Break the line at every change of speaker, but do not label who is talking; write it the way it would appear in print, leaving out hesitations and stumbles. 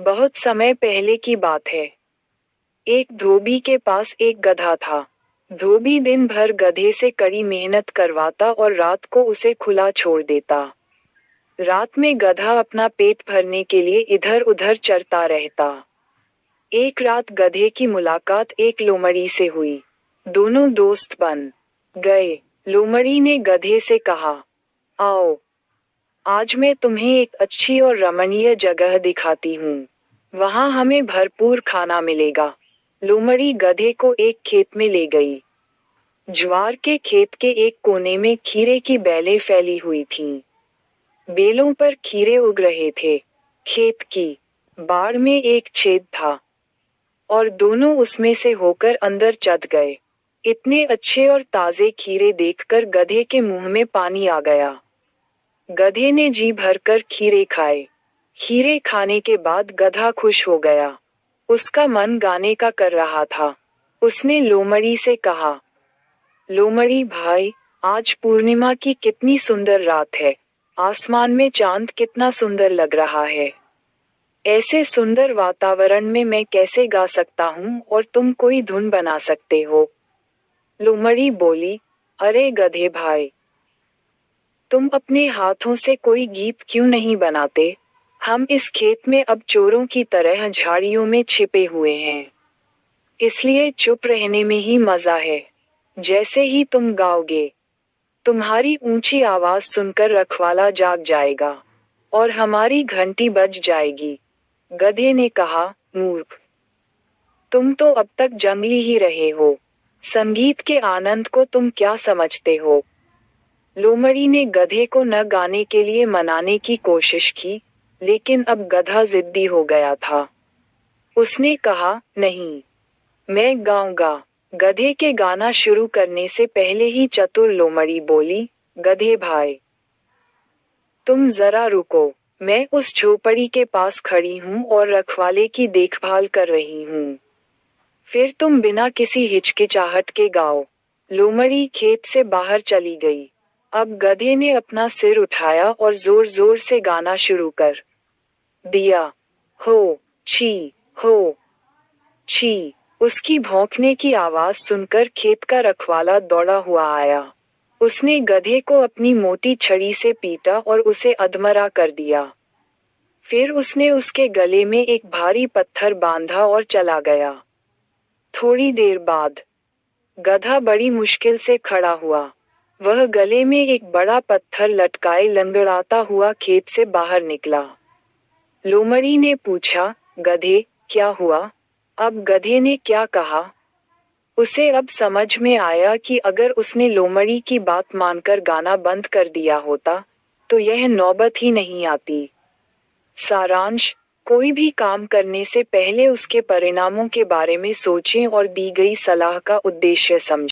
बहुत समय पहले की बात है। एक धोबी के पास एक गधा था। धोबी दिन भर गधे से कड़ी मेहनत करवाता और रात को उसे खुला छोड़ देता। रात में गधा अपना पेट भरने के लिए इधर उधर चरता रहता। एक रात गधे की मुलाकात एक लोमड़ी से हुई। दोनों दोस्त बन गए। लोमड़ी ने गधे से कहा, आओ, आज मैं तुम्हें एक अच्छी और रमणीय जगह दिखाती हूँ। वहाँ हमें भरपूर खाना मिलेगा। लोमड़ी गधे को एक खेत में ले गई। ज्वार के खेत के एक कोने में खीरे की बेलें फैली हुई थीं। बेलों पर खीरे उग रहे थे। खेत की बाड़ में एक छेद था और दोनों उसमें से होकर अंदर चढ़ गए। इतने अच्छे और ताजे खीरे देखकर गधे के मुंह में पानी आ गया। गधे ने जी भरकर खीरे खाए। खीरे खाने के बाद गधा खुश हो गया। उसका मन गाने का कर रहा था। उसने लोमड़ी से कहा, लोमड़ी भाई, आज पूर्णिमा की कितनी सुंदर रात है। आसमान में चांद कितना सुंदर लग रहा है। ऐसे सुंदर वातावरण में मैं कैसे गा सकता हूँ और तुम कोई धुन बना सकते हो। लोमड़ी बोली, अरे गधे भाई, तुम अपने हाथों से कोई गीत क्यों नहीं बनाते? हम इस खेत में अब चोरों की तरह झाड़ियों में छिपे हुए हैं। इसलिए चुप रहने में ही मजा है। जैसे ही तुम गाओगे, तुम्हारी ऊंची आवाज सुनकर रखवाला जाग जाएगा और हमारी घंटी बज जाएगी। गधे ने कहा, मूर्ख, तुम तो अब तक जंगली ही रहे हो। संगीत के आनंद को तुम क्या समझते हो? लोमड़ी ने गधे को न गाने के लिए मनाने की कोशिश की, लेकिन अब गधा जिद्दी हो गया था। उसने कहा, नहीं, मैं गाऊंगा। गधे के गाना शुरू करने से पहले ही चतुर लोमड़ी बोली, गधे भाई, तुम जरा रुको। मैं उस झोपड़ी के पास खड़ी हूँ और रखवाले की देखभाल कर रही हूँ। फिर तुम बिना किसी हिचकिचाहट के गाओ। लोमड़ी खेत से बाहर चली गई। अब गधे ने अपना सिर उठाया और जोर जोर से गाना शुरू कर दिया। हो, छी, हो, छी। उसकी भौंकने की आवाज सुनकर खेत का रखवाला दौड़ा हुआ आया। उसने गधे को अपनी मोटी छड़ी से पीटा और उसे अधमरा कर दिया। फिर उसने उसके गले में एक भारी पत्थर बांधा और चला गया। थोड़ी देर बाद गधा बड़ी मुश्किल से खड़ा हुआ। वह गले में एक बड़ा पत्थर लटकाए लंगड़ाता हुआ खेत से बाहर निकला। लोमड़ी ने पूछा, गधे, क्या हुआ? अब गधे ने क्या कहा? उसे अब समझ में आया कि अगर उसने लोमड़ी की बात मानकर गाना बंद कर दिया होता, तो यह नौबत ही नहीं आती। सारांश, कोई भी काम करने से पहले उसके परिणामों के बारे में सोचें और दी गई सलाह का उद्देश्य समझें।